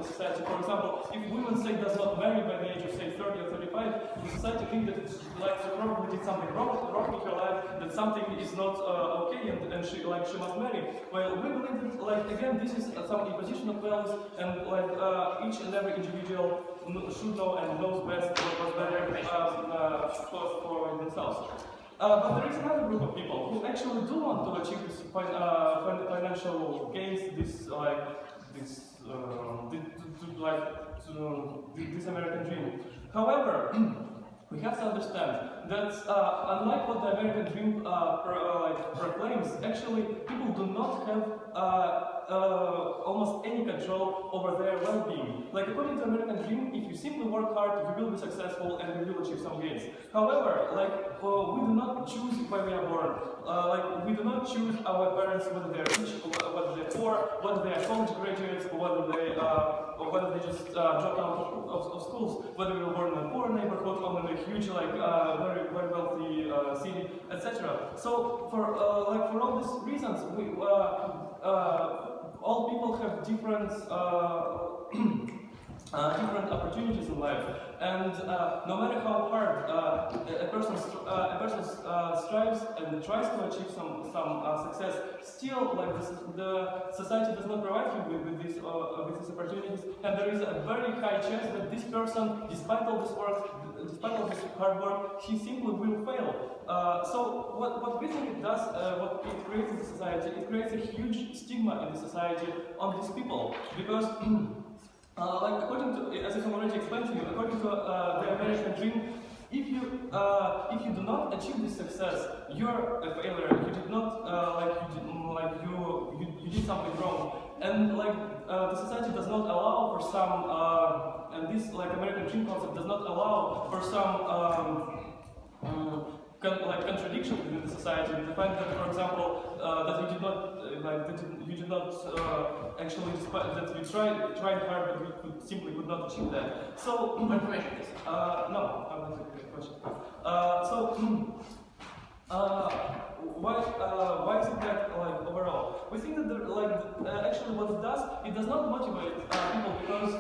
the society. For example, if women say does not marry by the age of say 30 or 35, the society thinks that it's like she probably did something wrong in her life, that something is not okay, and she must marry. Well, we believe that like again this is some imposition of values, and like each and every individual should know and knows best what was better for themselves. But there is another group of people who actually do want to achieve this financial gains, this American dream. However, we have to understand that unlike what the American dream proclaims, actually people do not have almost any control over their well-being. Like according to American dream, if you simply work hard, you will be successful and you will achieve some gains. However, like we do not choose where we are born. Like we do not choose our parents whether they are rich, whether they are poor, whether they are college graduates, or whether they just dropped out of schools, whether we were born in a poor neighborhood or in a huge very wealthy city, etc. So for all these reasons, all people have different different opportunities in life, and no matter how hard a person strives and tries to achieve some success, still like the society does not provide him with these opportunities, and there is a very high chance that this person, despite all this work, despite all this hard work, he simply will fail. So what we think it does, what it creates in the society, it creates a huge stigma in the society on these people, because like according to, as I have already explained to you, according to the American dream, if you do not achieve this success, you're a failure. You did not you did something wrong, and like the society does not allow for some and this like American dream concept does not allow for some contradiction within the society. The fact that, for example, that you did not actually, that you tried hard, but you could not achieve that. So, no, I'm not a question. Why is it that overall? We think that actually what it does not motivate people, because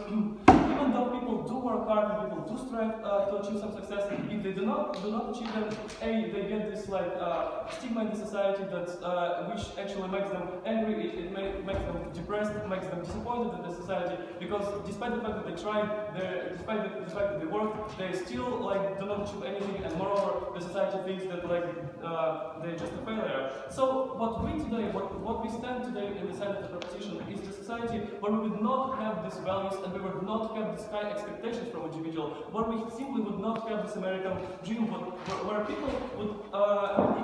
even though people do work hard and people do strive to achieve some success, if they do not achieve them, they get this stigma in the society that which actually makes them angry. It makes them depressed, makes them disappointed in the society, because despite the fact that they tried, despite the fact that they worked, they still do not achieve anything, and moreover, the society thinks that they're just a failure. So what we stand today in the side of the proposition is the society where we would not have these values, and we would not have these high expectations from individual, where we simply would not have this American dream, where people would,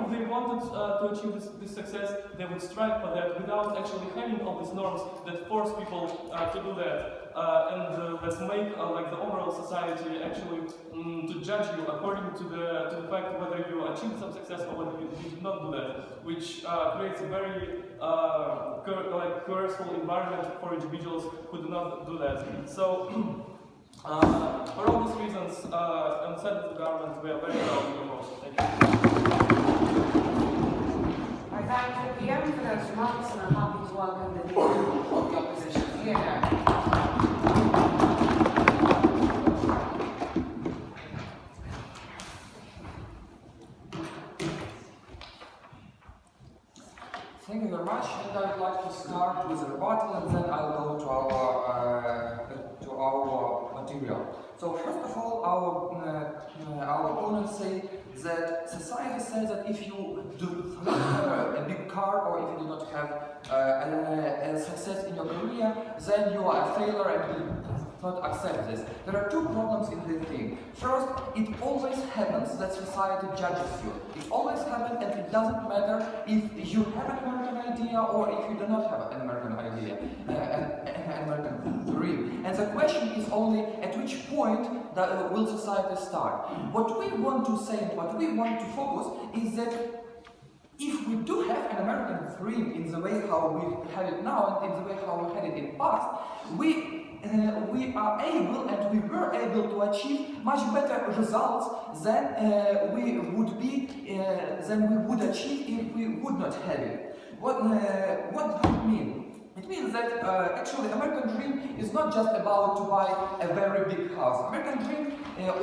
if they wanted to achieve this success, they would strive for that without actually having all these norms that force people to do that. Let's make the overall society actually to judge you according to the fact whether you achieved some success or whether you did not do that, which creates a very coerceful environment for individuals who do not do that. So for all these reasons, on the side of the government, we are very proud of the most. Thank you. I thank the PM for those remarks, and I'm happy to welcome the leader of the opposition here now. Thank you very much, and I would like to start with a rebuttal, and then I'll go to our material. So first of all, our opponents say that society says that if you do not have a big car, or if you do not have a success in your career, then you are a failure and will not accept this. There are two problems in this thing. First, it always happens that society judges you. It always happens, and it doesn't matter if you have an American idea or if you do not have an American idea, an American dream. And the question is only at which point will society start. What we want to say and what we want to focus is that if we do have an American dream in the way how we have it now and in the way how we had it in the past, we are able and we were able to achieve much better results than we would achieve if we would not have it. What does it mean? It means that actually American dream is is not just about to buy a very big house. American dream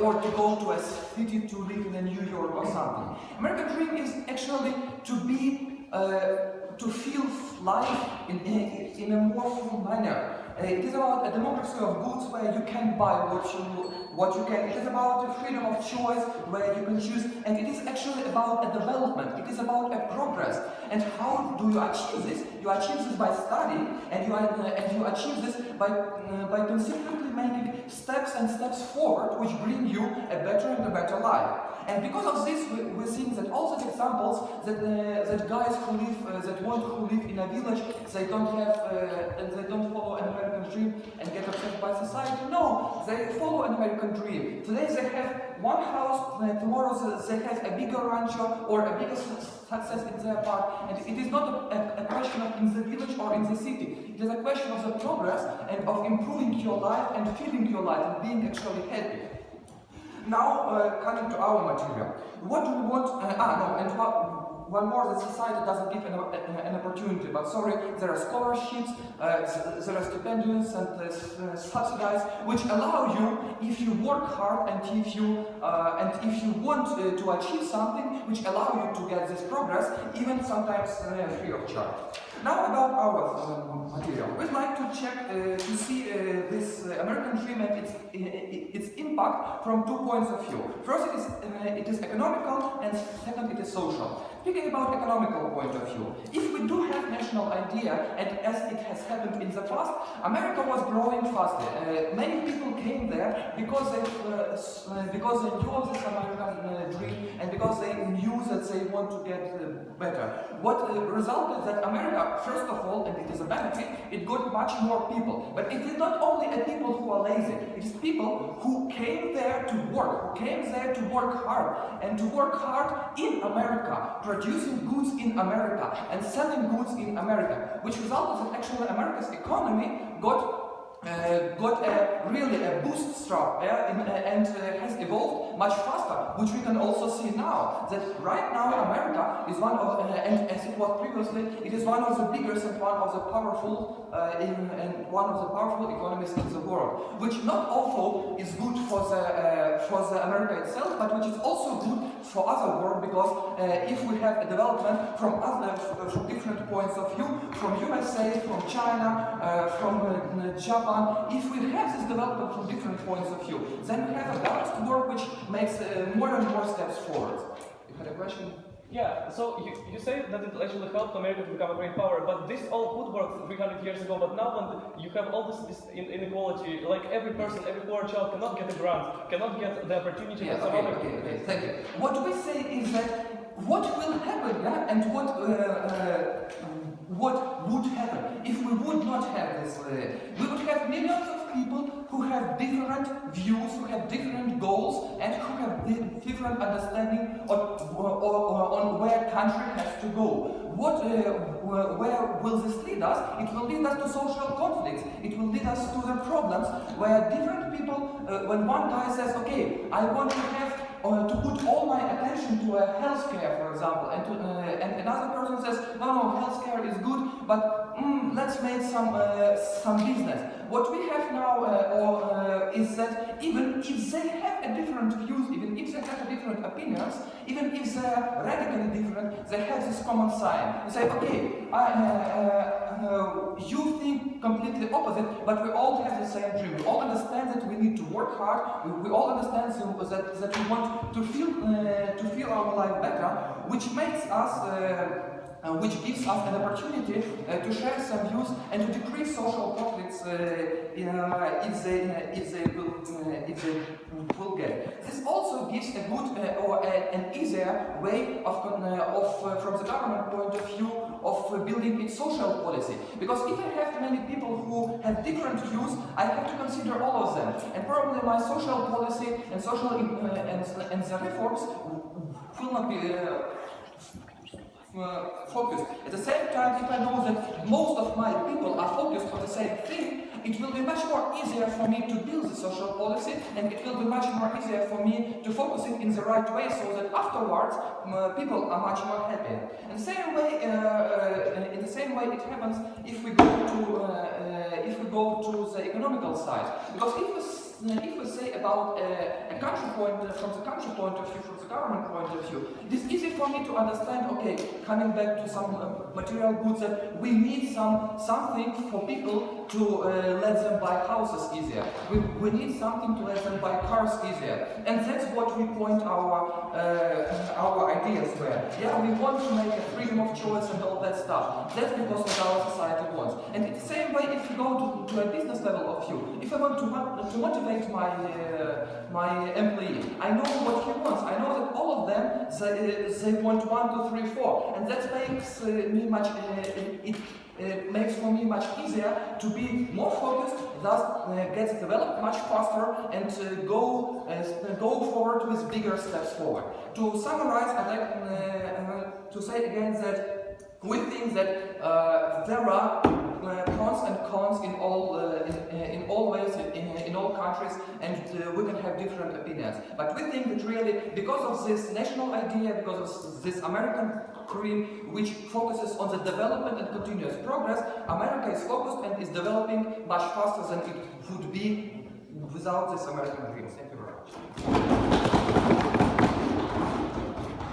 or to go to a city to live in New York or something. American dream is actually to be to feel life in a more full manner. It is about a democracy of goods where you can buy what you can. It is about the freedom of choice where you can choose, and it is actually about a development. It is about a progress. And how do you achieve this? You achieve this by studying, and you achieve this by consistently making steps and steps forward, which bring you a better and a better life. And because of this, we're seeing that all the examples that guys who live in a village, they don't follow an American dream and get upset by society. No, they follow an American dream. Today they have one house, tomorrow they have a bigger rancho or a bigger success in their part. And it is not a question of in the village or in the city. It is a question of the progress and of improving your life and feeling your life and being actually happy. Now, coming to our material. What do we want? One more, the society doesn't give an opportunity, but sorry, there are scholarships, there are stipends and subsidies, which allow you, if you work hard and if you want to achieve something, which allow you to get this progress, even sometimes free of charge. Now about our material. We'd like to check to see this American dream and its impact from 2 points of view. First, it is economical, and second, it is social. Speaking about economical point of view, if we do have national idea, and as it has happened in the past, America was growing fastly. Many people came there because they knew of this American dream and because they knew that they want to get better. What resulted that America, first of all, and it is a benefit, it got much more people. But it is not only a people who are lazy, it is people who came there to work, hard, and to work hard in America, producing goods in America and selling goods in America, which resulted that actually America's economy got really a bootstrap and has evolved much faster, which we can also see now. That right now America is one of, and as it was previously, it is one of the biggest and one of the powerful economies in the world, which not also is good for the America itself, but which is also good for other world, because if we have a development from different points of view, from USA, from China, from Japan. If we have this development from different points of view, then we have a balanced work which makes more and more steps forward. You had a question? Yeah, so you say that it actually helped America to become a great power, but this all could work 300 years ago, but now when you have all this inequality, like every person, every poor child cannot get a grant, cannot get the opportunity to survive. Okay, thank you. What we say is that what will happen, and what would happen if we would not have this? We would have millions of people who have different views, who have different goals, and who have different understanding on where country has to go. Where will this lead us? It will lead us to social conflicts. It will lead us to the problems where different people, when one guy says, okay, I want to have to put all my attention to healthcare, for example, and another person says, no, healthcare is good, but let's make some business. What we have now is that even if they have a different views, even if they have different opinions, even if they are radically different, they have this common sign. They say, okay, you think completely opposite, but we all have the same dream. We all understand that we need to work hard. We all understand that we want to feel our life better, which makes us. Which gives us an opportunity to share some views and to decrease social conflicts if they will get. This also gives a good or an easier way of from the government point of view of building its social policy. Because if I have many people who have different views, I have to consider all of them, and probably my social policy and and the reforms will not be. Focused. At the same time, if I know that most of my people are focused on the same thing, it will be much more easier for me to build the social policy, and it will be much more easier for me to focus it in the right way, so that afterwards people are much more happy. In the same way, it happens if we go to the economical side, because if we say about a country from the country point of view, from the government point of view, it is easy for me to understand, okay, coming back to some material goods, that we need something for people to let them buy houses easier. We need something to let them buy cars easier. And that's what we point our ideas were. Yeah, we want to make a freedom of choice and all that stuff. That's because what our society wants. And in the same way, if you go to a business level of view, if I want to motivate my employee, I know what he wants. I know that all of them they want 1, 2, 3, 4, and that makes me much. It makes for me much easier to be more focused, thus gets developed much faster, and go forward with bigger steps forward. To summarize, I'd like to say again that we think that there are pros and cons in all ways, in all countries, and we can have different opinions. But we think that really, because of this national idea, because of this American dream, which focuses on the development and continuous progress, America is focused and is developing much faster than it would be without this American dream. Thank you very much.